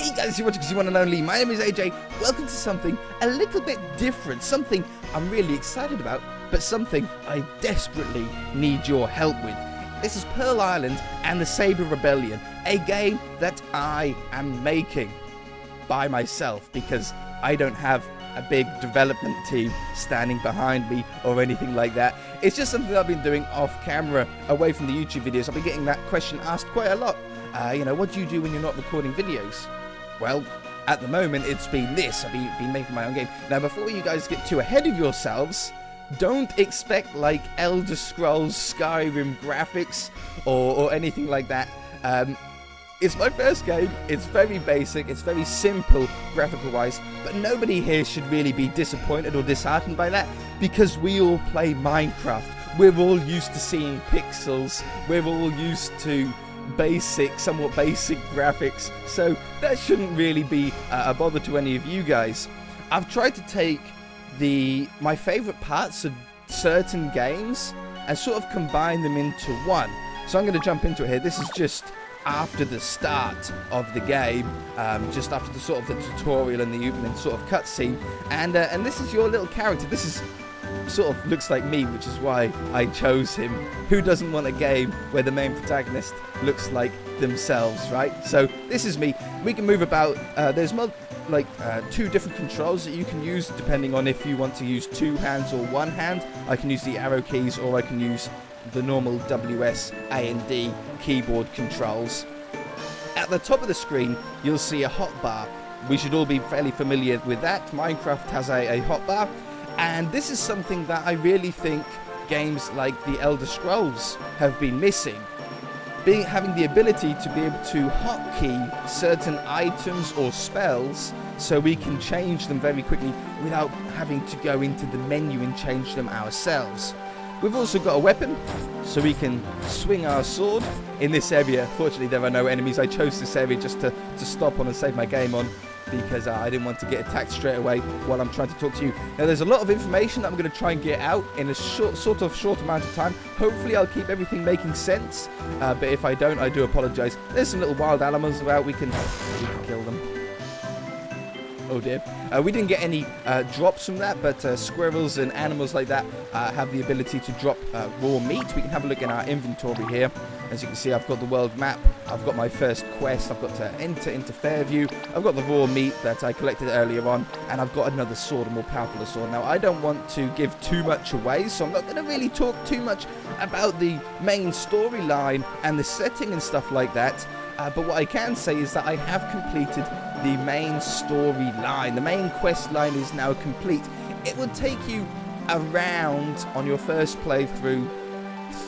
Hey guys, you're watching one and only. My name is AJ. Welcome to something a little bit different. Something I'm really excited about, but something I desperately need your help with. This is Pearl Island and the Saber Rebellion, a game that I am making by myself because I don't have a big development team standing behind me or anything like that. It's just something I've been doing off camera, away from the YouTube videos. I've been getting that question asked quite a lot. You know, what do you do when you're not recording videos? Well, at the moment, it's been this. I've been making my own game. Now, before you guys get too ahead of yourselves, don't expect, like, Elder Scrolls Skyrim graphics or anything like that. It's my first game. It's very basic. It's very simple graphical-wise. But nobody here should really be disappointed or disheartened by that because we all play Minecraft. We're all used to seeing pixels. We're all used to somewhat basic graphics, so that shouldn't really be a bother to any of you guys. I've tried to take my favorite parts of certain games and sort of combine them into one. So I'm going to jump into it here. This is just after the start of the game, just after the sort of the tutorial and the opening sort of cutscene, and this is your little character. This is sort of looks like me, which is why I chose him. Who doesn't want a game where the main protagonist looks like themselves, right? So this is me. We can move about. There's two different controls that you can use depending on if you want to use two hands or one hand. I can use the arrow keys or I can use the normal WS, A and D keyboard controls. At the top of the screen, you'll see a hotbar. We should all be fairly familiar with that. Minecraft has a hotbar. And this is something that I really think games like the Elder Scrolls have been missing. Having the ability to be able to hotkey certain items or spells so we can change them very quickly without having to go into the menu and change them ourselves. We've also got a weapon, so we can swing our sword. In this area, fortunately there are no enemies. I chose this area just to stop on and save my game on, because I didn't want to get attacked straight away while I'm trying to talk to you. Now, there's a lot of information that I'm going to try and get out in a short amount of time. Hopefully, I'll keep everything making sense, but if I don't, I do apologize. There's some little wild animals about. We can kill them. Oh dear. We didn't get any drops from that, but squirrels and animals like that have the ability to drop raw meat. We can have a look in our inventory here. As you can see, I've got the world map. I've got my first quest. I've got to enter into Fairview. I've got the raw meat that I collected earlier on, and I've got another sword, a more powerful sword. Now, I don't want to give too much away, so I'm not going to really talk too much about the main storyline and the setting and stuff like that. But what I can say is that I have completed the main storyline. The main quest line is now complete. It would take you around, on your first playthrough,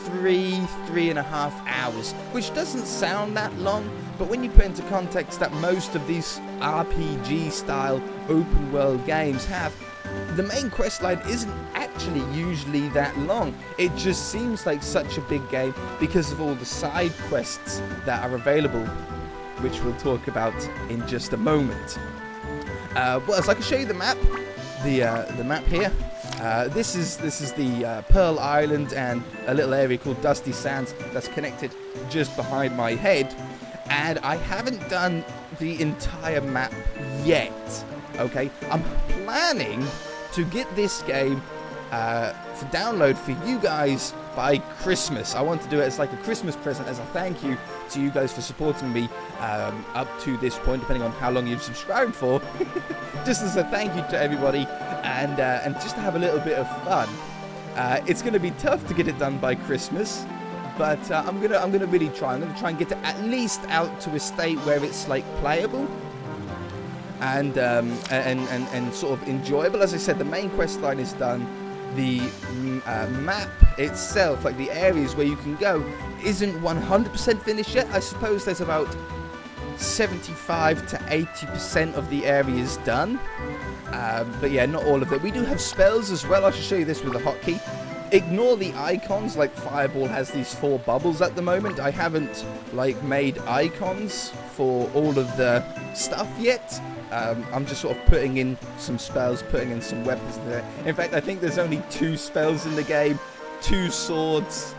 3.5 hours, which doesn't sound that long, but when you put into context that most of these RPG style open world games have, the main quest line isn't actually usually that long. It just seems like such a big game because of all the side quests that are available, which we'll talk about in just a moment. Well, so I can show you the map, the map here. This is the Pearl Island and a little area called Dusty Sands that's connected just behind my head, and I haven't done the entire map yet. Okay, I'm planning to get this game for download for you guys by Christmas. I want to do it as like a Christmas present, as a thank you to you guys for supporting me up to this point, depending on how long you've subscribed for. Just as a thank you to everybody, and just to have a little bit of fun. It's going to be tough to get it done by Christmas, but I'm gonna really try. I'm gonna try and get it at least out to a state where it's like playable and sort of enjoyable. As I said, the main quest line is done. The map itself, like the areas where you can go, isn't 100% finished yet. I suppose there's about 75 to 80% of the areas done, but yeah, not all of it. We do have spells as well. I should show you this with a hotkey. Ignore the icons, like Fireball has these 4 bubbles at the moment. I haven't like made icons for all of the stuff yet. I'm just sort of putting in some spells, putting in some weapons there. In fact, I think there's only 2 spells in the game, 2 swords,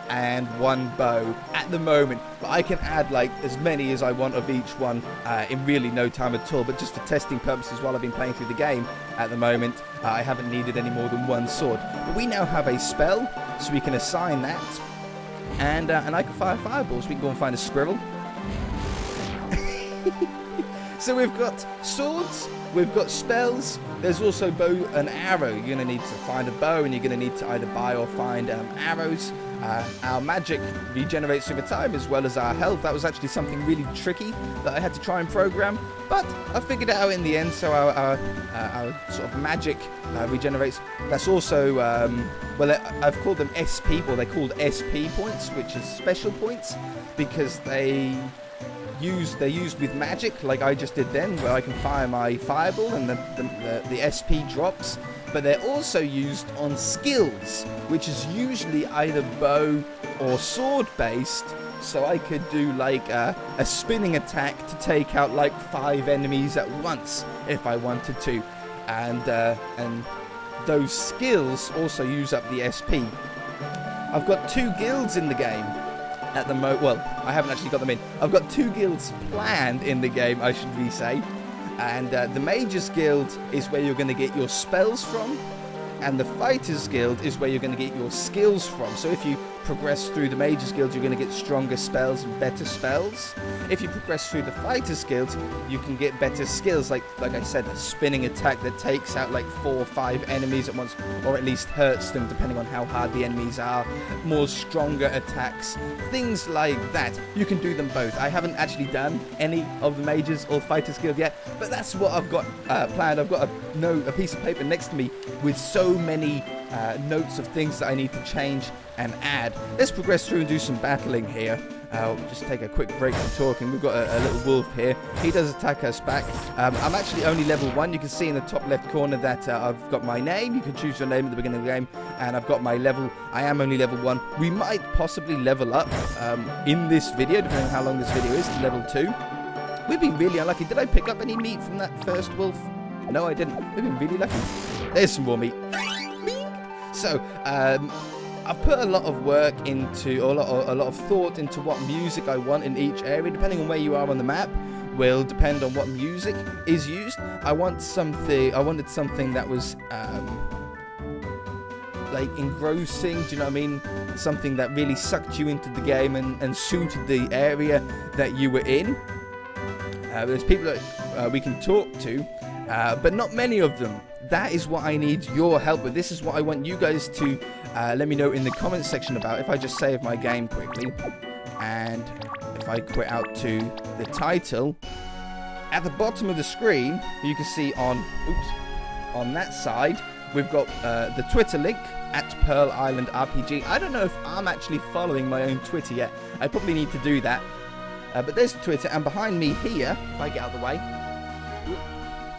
and 1 bow. at the moment, but I can add like as many as I want of each one in really no time at all. But just for testing purposes while I've been playing through the game at the moment, I haven't needed any more than one sword. But we now have a spell, so we can assign that, and I can fire fireballs. We can go and find a squirrel. So we've got swords, we've got spells, there's also bow and arrow. You're going to need to find a bow, and you're going to need to either buy or find arrows. Our magic regenerates over time, as well as our health. That was actually something really tricky that I had to try and program, but I figured it out in the end. So our sort of magic regenerates. That's also, well, I've called them SP, or they're called SP points, which is special points, because they're used with magic, like I just did then, where I can fire my fireball and the SP drops. But they're also used on skills, which is usually either bow or sword based. So I could do like a spinning attack to take out like 5 enemies at once if I wanted to, and those skills also use up the SP. I've got 2 guilds in the game at the moment. Well, I haven't actually got them in. I've got 2 guilds planned in the game, I should re-say. And the Mages Guild is where you're going to get your spells from, and the Fighters Guild is where you're going to get your skills from. So if you progress through the Mages Guild, you're going to get stronger spells and better spells. If you progress through the Fighters Guild, you can get better skills, like I said, a spinning attack that takes out like 4 or 5 enemies at once, or at least hurts them depending on how hard the enemies are. More stronger attacks, things like that. You can do them both. I haven't actually done any of the Mages or Fighters Guild yet, but that's what I've got planned. I've got a piece of paper next to me with so many notes of things that I need to change and add. Let's progress through and do some battling here. I'll just take a quick break from talking. We've got a little wolf here. He does attack us back. I'm actually only level 1. You can see in the top left corner that I've got my name. You can choose your name at the beginning of the game, and I've got my level. I am only level 1. We might possibly level up in this video, depending on how long this video is, to level 2. We've been really unlucky. Did I pick up any meat from that first wolf? No, I didn't. We've been really lucky. There's some more meat. So, I've put a lot of work into, or a lot of thought into what music I want in each area. Depending on where you are on the map, will depend on what music is used. I wanted something that was like engrossing. Do you know what I mean? Something that really sucked you into the game and suited the area that you were in. There's people that we can talk to, but not many of them. That is what I need your help with. This is what I want you guys to let me know in the comments section about. If I just save my game quickly, and if I quit out to the title, at the bottom of the screen, you can see on that side, we've got the Twitter link, @PearlIslandRPG. I don't know if I'm actually following my own Twitter yet. I probably need to do that. But there's Twitter, and behind me here, if I get out of the way,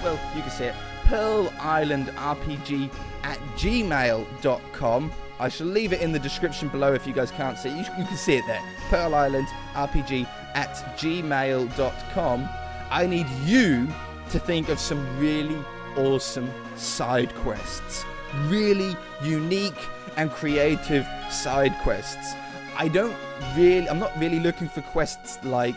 well, you can see it, PearlIslandRPG@gmail.com. I shall leave it in the description below if you guys can't see it. You can see it there. PearlIslandRPG@gmail.com. I need you to think of some really awesome side quests. Really unique and creative side quests. I'm not really looking for quests like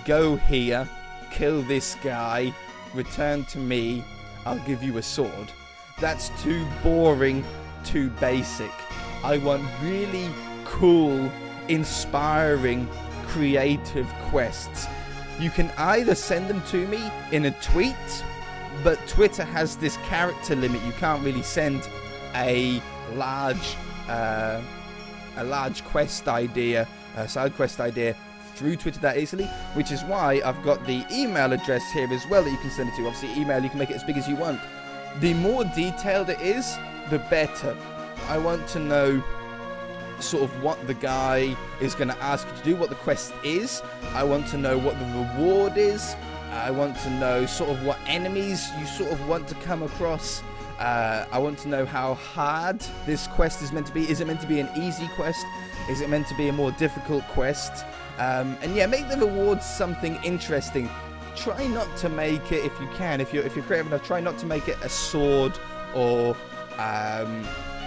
go here, kill this guy, return to me, I'll give you a sword. That's too boring, too basic. I want really cool, inspiring, creative quests. You can either send them to me in a tweet, but Twitter has this character limit. You can't really send a large quest idea, side quest idea through Twitter that easily, which is why I've got the email address here as well that you can send it to. Obviously, email, you can make it as big as you want. The more detailed it is, the better. I want to know sort of what the guy is going to ask you to do, what the quest is. I want to know what the reward is. I want to know sort of what enemies you sort of want to come across. I want to know how hard this quest is meant to be. Is it meant to be an easy quest? Is it meant to be a more difficult quest? And yeah, make the rewards something interesting. Try not to make it, if you can, if you're creative enough, try not to make it a sword or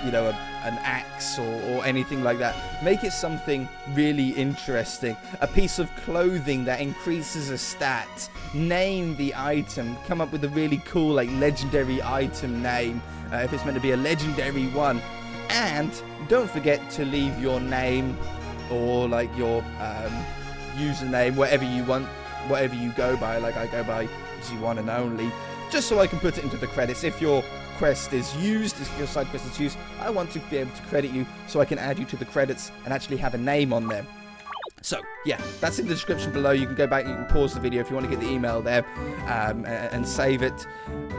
you know, an axe or anything like that. Make it something really interesting. A piece of clothing that increases a stat. Name the item. Come up with a really cool, like, legendary item name, if it's meant to be a legendary one. And don't forget to leave your name or, like, your username, whatever you want, whatever you go by. Like, I go by Z1 and only, just so I can put it into the credits. If your quest is used, if your side quest is used, I want to be able to credit you so I can add you to the credits and actually have a name on there. So, yeah, that's in the description below. You can go back, you can pause the video if you want to get the email there, and save it.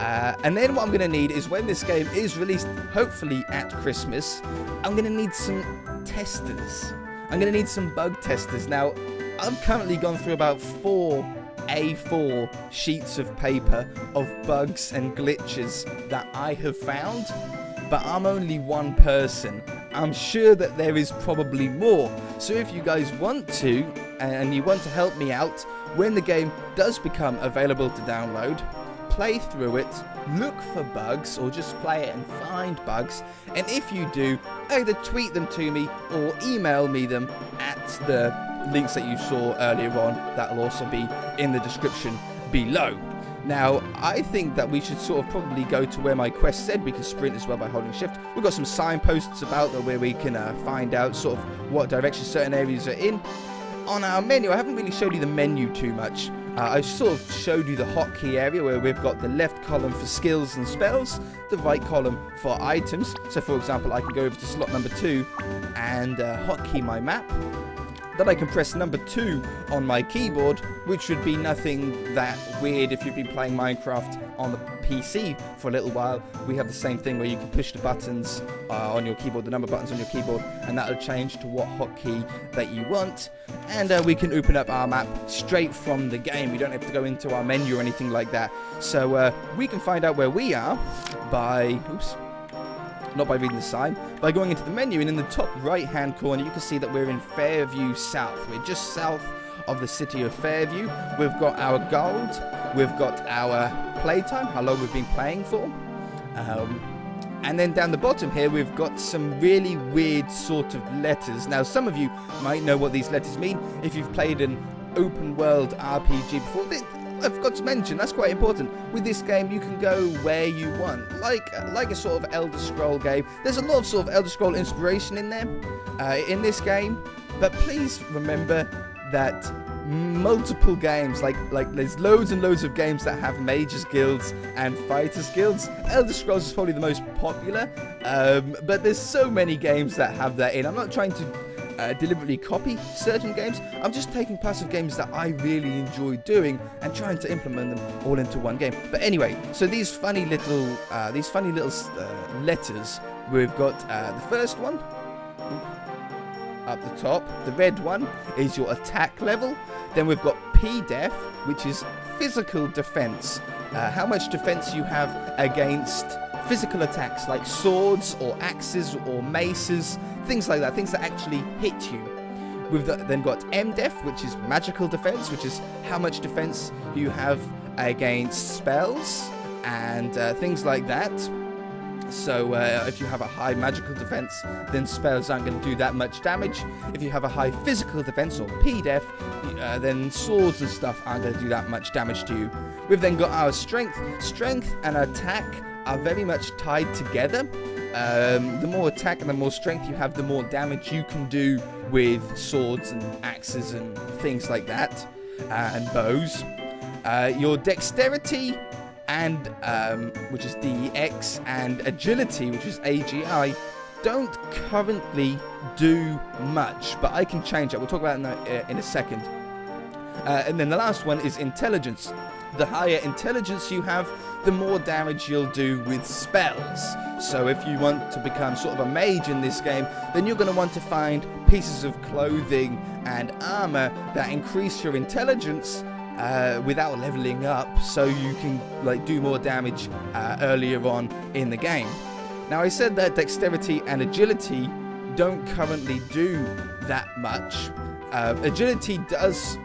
And then what I'm going to need is, when this game is released, hopefully at Christmas, I'm going to need some testers. I'm going to need some bug testers. Now, I've currently gone through about 4 A4 sheets of paper of bugs and glitches that I have found, but I'm only one person. I'm sure that there is probably more. So if you guys want to, and you want to help me out, when the game does become available to download, play through it, look for bugs, or just play it and find bugs. And if you do, either tweet them to me or email me them at the links that you saw earlier on. That'll also be in the description below. Now, I think that we should sort of probably go to where my quest said. We can sprint as well by holding shift. We've got some signposts about there where we can find out sort of what direction certain areas are in. On our menu, I haven't really showed you the menu too much. I sort of showed you the hotkey area where we've got the left column for skills and spells, the right column for items. So for example, I can go over to slot number 2 and hotkey my map. Then I can press number 2 on my keyboard, which would be nothing that weird if you've been playing Minecraft on the PC for a little while. We have the same thing where you can push the buttons on your keyboard, the number buttons on your keyboard, and that'll change to what hotkey that you want. And we can open up our map straight from the game. We don't have to go into our menu or anything like that. So we can find out where we are by... Oops. Not by reading the sign, by going into the menu, and in the top right hand corner you can see that we're in Fairview South. We're just south of the city of Fairview. We've got our gold, we've got our playtime, how long we've been playing for, and then down the bottom here we've got some really weird sort of letters. Now some of you might know what these letters mean if you've played an open world RPG before. I've got to mention, that's quite important. With this game, you can go where you want, like a sort of Elder Scroll game. There's a lot of sort of Elder Scroll inspiration in there, in this game. But please remember that multiple games, like there's loads and loads of games that have mages guilds and fighters guilds. Elder Scrolls is probably the most popular, but there's so many games that have that in. I'm not trying to deliberately copy certain games. I'm just taking parts of games that I really enjoy doing and trying to implement them all into one game. But anyway, so these funny little letters. We've got the first one up the top. The red one is your attack level. Then we've got PDEF, which is physical defense. How much defense you have against physical attacks like swords or axes or maces, things like that, things that actually hit you. We've then got MDEF, which is magical defense, which is how much defense you have against spells and things like that. So if you have a high magical defense, then spells aren't going to do that much damage. If you have a high physical defense, or PDEF, then swords and stuff aren't going to do that much damage to you. We've then got our strength. Strength and attack are very much tied together. The more attack and the more strength you have, the more damage you can do with swords and axes and things like that, and bows. Your dexterity and which is DEX, and agility, which is AGI, don't currently do much, but I can change that. We'll talk about it in a second. And then the last one is intelligence. The higher intelligence you have, the more damage you'll do with spells. So if you want to become sort of a mage in this game, then you're going to want to find pieces of clothing and armor that increase your intelligence without leveling up, so you can do more damage earlier on in the game. Now, I said that dexterity and agility don't currently do that much. Agility does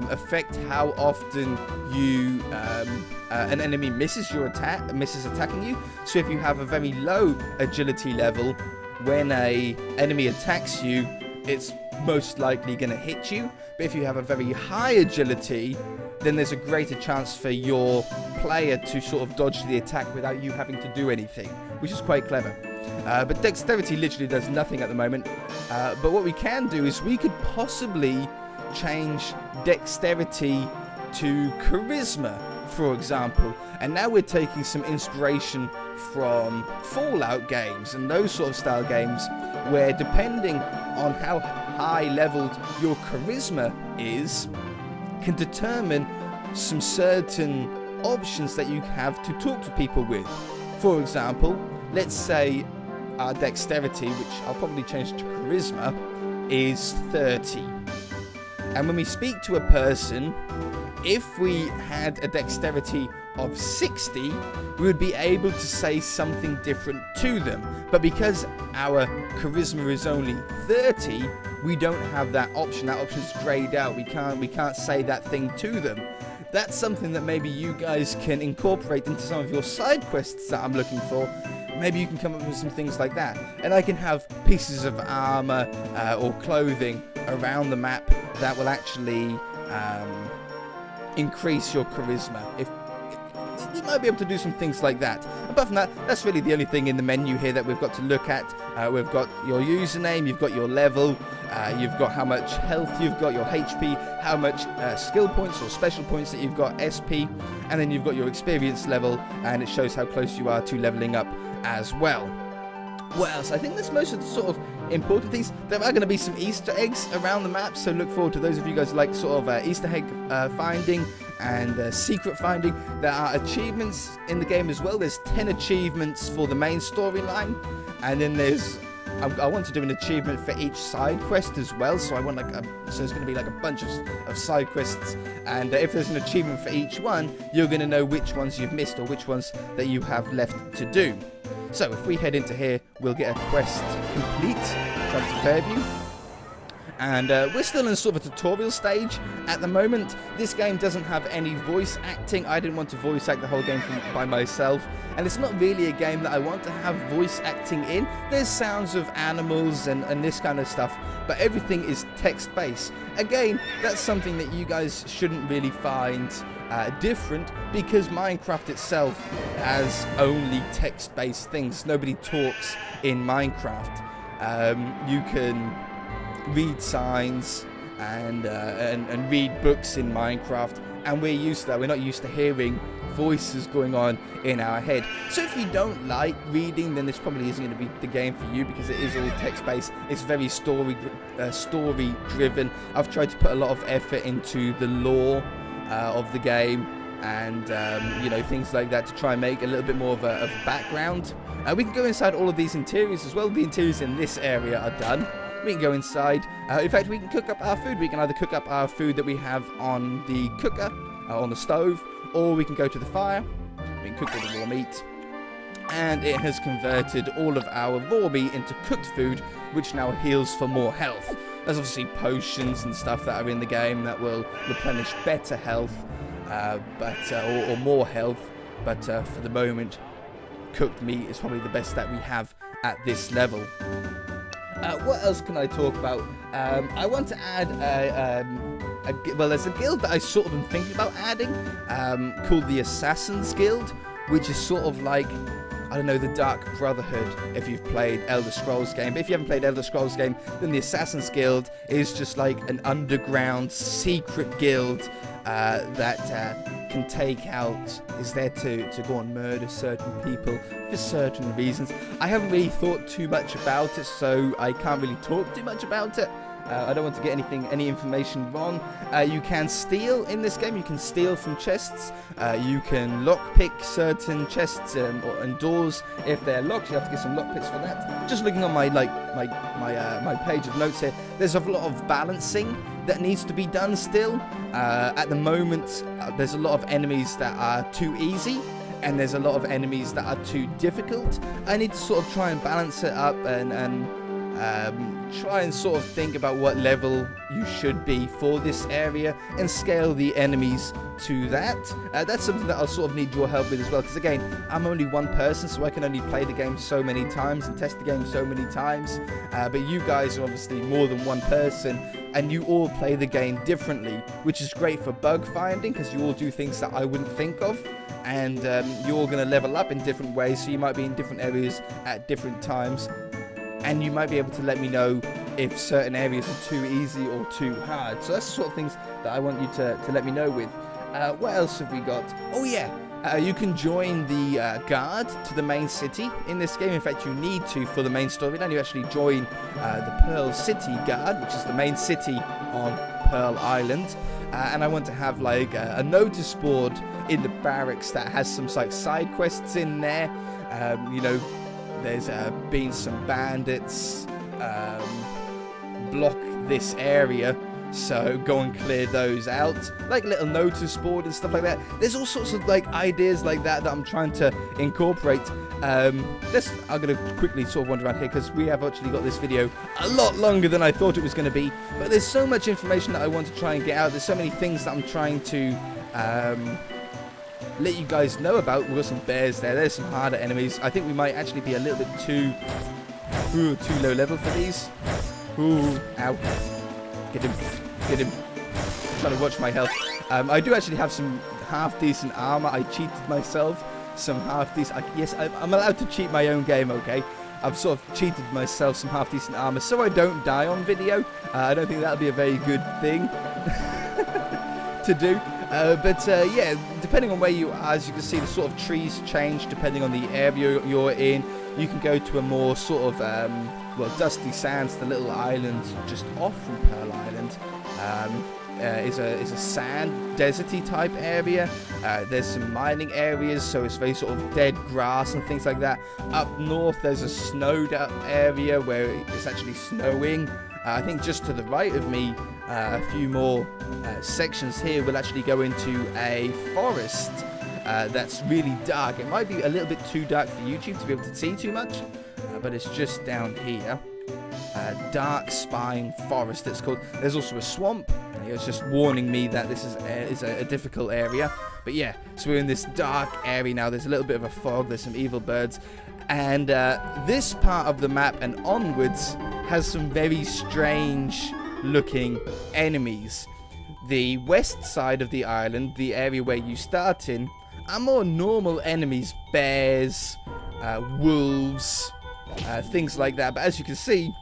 affect how often you an enemy misses attacking you. So if you have a very low agility level, when a enemy attacks you, it's most likely going to hit you. But if you have a very high agility, then there's a greater chance for your player to sort of dodge the attack without you having to do anything, which is quite clever. But dexterity literally does nothing at the moment. But what we can do is we could possibly change dexterity to charisma, for example. And now we're taking some inspiration from Fallout games and those sort of style games, where depending on how high leveled your charisma is, can determine some certain options that you have to talk to people with. For example, let's say our dexterity, which I'll probably change to charisma, is 30. And when we speak to a person, if we had a dexterity of 60, we would be able to say something different to them. But because our charisma is only 30, we don't have that option. That option's grayed out. We can't say that thing to them. That's something that maybe you guys can incorporate into some of your side quests that I'm looking for. Maybe you can come up with some things like that. And I can have pieces of armor or clothing around the map that will actually increase your charisma. You might be able to do some things like that. Apart from that, that's really the only thing in the menu here that we've got to look at. We've got your username, you've got your level, you've got how much health you've got, your HP, how much skill points or special points that you've got, SP, and then you've got your experience level, and it shows how close you are to leveling up as well. What else? I think that's most of the sort of important things. There are going to be some Easter eggs around the map, so look forward to those of you guys who like sort of Easter egg finding and secret finding. There are achievements in the game as well. There's 10 achievements for the main storyline, and then there's I want to do an achievement for each side quest as well. So I want so there's going to be like a bunch of side quests, and if there's an achievement for each one, you're going to know which ones you've missed or which ones that you have left to do. So if we head into here, we'll get a quest complete. Come to Fairview. And we're still in sort of a tutorial stage at the moment. This game doesn't have any voice acting. I didn't want to voice act the whole game by myself. And it's not really a game that I want to have voice acting in. There's sounds of animals and this kind of stuff, but everything is text-based. Again, that's something that you guys shouldn't really find different, because Minecraft itself has only text-based things. Nobody talks in Minecraft. You can read signs and read books in Minecraft, and we're used to that. We're not used to hearing voices going on in our head. So if you don't like reading, then this probably isn't going to be the game for you, because it is all text-based. It's very story-driven. I've tried to put a lot of effort into the lore of the game, and you know, things like that, to try and make a little bit more of a background. We can go inside all of these interiors as well. The interiors in this area are done. We can go inside. In fact, we can cook up our food. We can either cook up our food that we have on the cooker, on the stove, or we can go to the fire. We can cook all the raw meat. And it has converted all of our raw meat into cooked food, which now heals for more health. There's obviously potions and stuff that are in the game that will replenish better health, or more health. But for the moment, cooked meat is probably the best that we have at this level. What else can I talk about? I want to add well, there's a guild that I sort of am thinking about adding, called the Assassin's Guild, which is sort of like, I don't know, the Dark Brotherhood if you've played Elder Scrolls game. But if you haven't played Elder Scrolls game, then the Assassin's Guild is just like an underground secret guild that can take out, is there to go and murder certain people for certain reasons. I haven't really thought too much about it, so I can't really talk too much about it. I don't want to get any information wrong. You can steal in this game. You can steal from chests. You can lockpick certain chests and doors if they're locked. You have to get some lockpicks for that. Just looking on my page of notes here, there's a lot of balancing that needs to be done still. At the moment, there's a lot of enemies that are too easy, and there's a lot of enemies that are too difficult. I need to sort of try and balance it up and try and sort of think about what level you should be for this area and scale the enemies to that. That's something that I'll sort of need your help with as well, because again, I'm only one person, so I can only play the game so many times and test the game so many times, but you guys are obviously more than one person, and you all play the game differently, which is great for bug finding, because you all do things that I wouldn't think of, and you're all going to level up in different ways, so you might be in different areas at different times, and you might be able to let me know if certain areas are too easy or too hard. So that's the sort of things that I want you to let me know with. What else have we got? Oh yeah, you can join the guard to the main city in this game. In fact, you need to for the main storyline. You actually join the Pearl City Guard, which is the main city on Pearl Island. And I want to have like a notice board in the barracks that has some like side quests in there. You know, there's been some bandits block this area, so go and clear those out, like little notice board and stuff like that. There's all sorts of like ideas like that I'm trying to incorporate. I'm gonna quickly sort of wander around here because we have actually got this video a lot longer than I thought it was going to be, but there's so much information that I want to try and get out. There's so many things that I'm trying to let you guys know about. We've got some bears there. There's some harder enemies. I think we might actually be a little bit too low level for these. Ooh, ow. Get him. Get him. I'm trying to watch my health. I do actually have some half-decent armor. I cheated myself. Some half-decent... Yes, I'm allowed to cheat my own game, okay? I've sort of cheated myself some half-decent armor so I don't die on video. I don't think that'll be a very good thing to do. Yeah, depending on where you are, as you can see, the sort of trees change depending on the area you're in. You can go to a more sort of, well, Dusty Sands, the little island just off from Pearl Island, is a sand, deserty type area. There's some mining areas, so it's very sort of dead grass and things like that. Up north, there's a snowed up area where it's actually snowing. I think just to the right of me, a few more sections here will actually go into a forest that's really dark. It might be a little bit too dark for YouTube to be able to see too much, but it's just down here. Dark Spine Forest, it's called. There's also a swamp. It's just warning me that this is a difficult area. But yeah, so we're in this dark area now. There's a little bit of a fog. There's some evil birds. And this part of the map and onwards has some very strange looking enemies. The west side of the island, the area where you start in, are more normal enemies. Bears, wolves, things like that. But as you can see,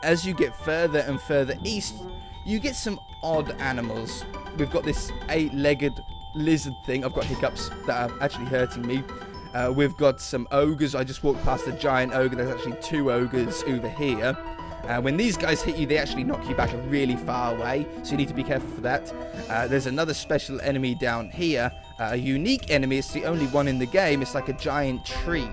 as you get further and further east, you get some odd animals. We've got this 8-legged lizard thing. I've got hiccups that are actually hurting me. We've got some ogres. I just walked past a giant ogre. There's actually 2 ogres over here. When these guys hit you, they actually knock you back really far away, so you need to be careful for that. There's another special enemy down here, a unique enemy. It's the only one in the game. It's like a giant tree,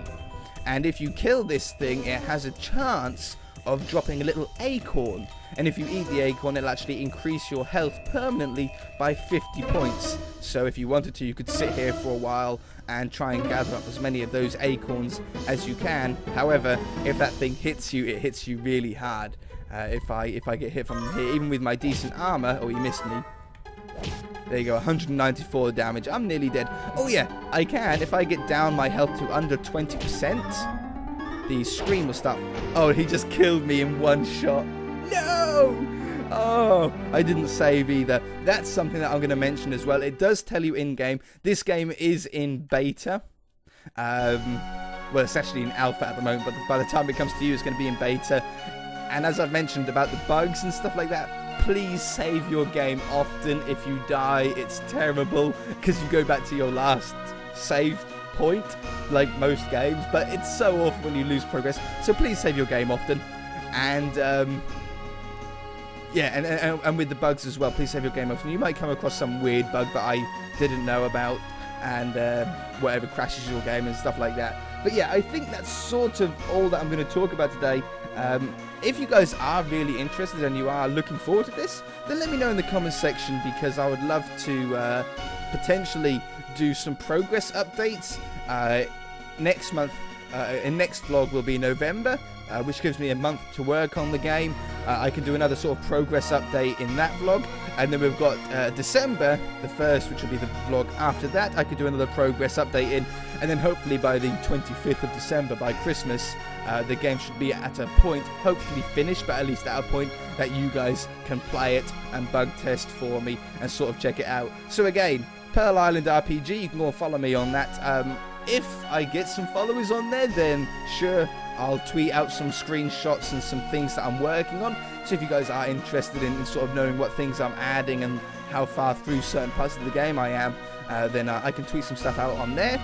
and if you kill this thing, it has a chance of dropping a little acorn, and if you eat the acorn, it'll actually increase your health permanently by 50 points. So if you wanted to, you could sit here for a while and try and gather up as many of those acorns as you can. However, if that thing hits you, it hits you really hard. If I get hit from here, even with my decent armor, oh, you missed me. There you go, 194 damage. I'm nearly dead. Oh yeah, I can. If I get down my health to under 20%, the screen will stop. Oh, he just killed me in one shot. No! Oh, I didn't save either. That's something that I'm going to mention as well. It does tell you in-game. This game is in beta. Well, it's actually in alpha at the moment, but by the time it comes to you, it's going to be in beta. And as I've mentioned about the bugs and stuff like that, please save your game often. If you die, it's terrible, because you go back to your last save point, like most games, but it's so awful when you lose progress. So please save your game often. And yeah, and with the bugs as well, please save your game often. You might come across some weird bug that I didn't know about, and whatever crashes your game and stuff like that. But yeah, I think that's sort of all that I'm going to talk about today. If you guys are really interested and you are looking forward to this, then let me know in the comments section, because I would love to potentially do some progress updates. Next month, next vlog will be November, which gives me a month to work on the game. I can do another sort of progress update in that vlog, and then we've got December the 1st, which will be the vlog after that. I could do another progress update in, and then hopefully by the 25th of December, by Christmas, the game should be at a point, hopefully finished, but at least at a point that you guys can play it and bug test for me and sort of check it out. So again, Pearl Island RPG, you can go and follow me on that. If I get some followers on there, then sure, I'll tweet out some screenshots and some things that I'm working on. So if you guys are interested in sort of knowing what things I'm adding and how far through certain parts of the game I am, then I can tweet some stuff out on there.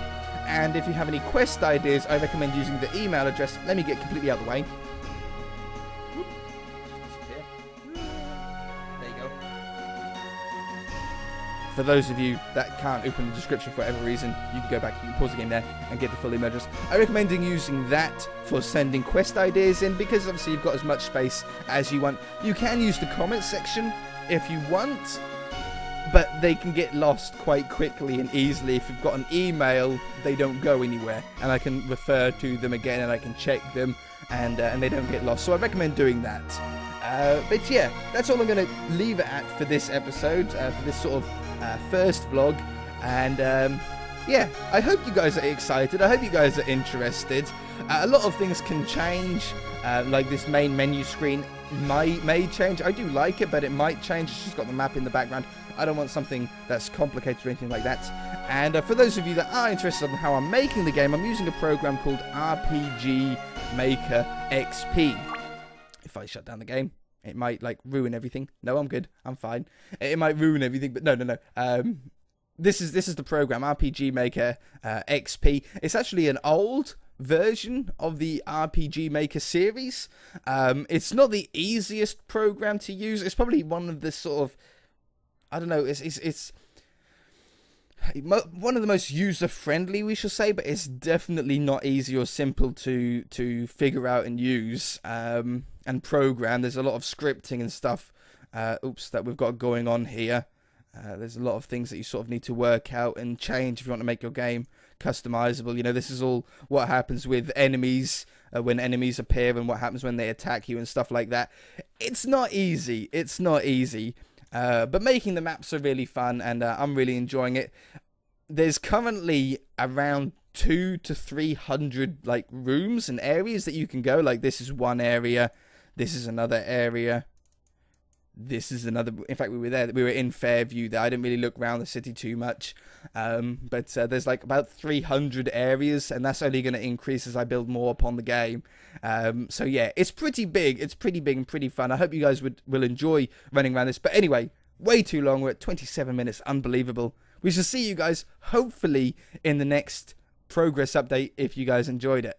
And if you have any quest ideas, I recommend using the email address. Let me get completely out of the way. There you go. For those of you that can't open the description for whatever reason, you can go back, you can pause the game there and get the full email address. I recommend using that for sending quest ideas in, because obviously you've got as much space as you want. You can use the comment section if you want, but they can get lost quite quickly and easily. If you've got an email, they don't go anywhere, and I can refer to them again and I can check them, and they don't get lost. So I recommend doing that. But yeah, that's all I'm going to leave it at for this episode, for this sort of first vlog. And yeah, I hope you guys are excited. I hope you guys are interested. A lot of things can change, like this main menu screen may change. I do like it, but it might change. It's just got the map in the background. I don't want something that's complicated or anything like that. And for those of you that are interested in how I'm making the game, I'm using a program called RPG Maker XP. If I shut down the game, it might like ruin everything. No, I'm good. I'm fine. It might ruin everything, but no. This is the program, RPG Maker XP. It's actually an old version of the RPG Maker series. It's not the easiest program to use. It's probably one of the sort of, I don't know, it's one of the most user-friendly, we should say, but it's definitely not easy or simple to figure out and use and program. There's a lot of scripting and stuff that we've got going on here. There's a lot of things that you sort of need to work out and change if you want to make your game customizable. You know, this is all what happens with enemies when enemies appear, and what happens when they attack you and stuff like that. It's not easy. It's not easy. But making the maps are really fun, and I'm really enjoying it. There's currently around 200 to 300 like rooms and areas that you can go. Like, this is one area, this is another area, this is another. In fact, we were in Fairview there. I didn't really look around the city too much, but there's like about 300 areas, and that's only going to increase as I build more upon the game. So yeah, it's pretty big. It's pretty big and pretty fun. I hope you guys will enjoy running around this. But anyway, way too long. We're at 27 minutes. Unbelievable. We shall see you guys hopefully in the next progress update if you guys enjoyed it.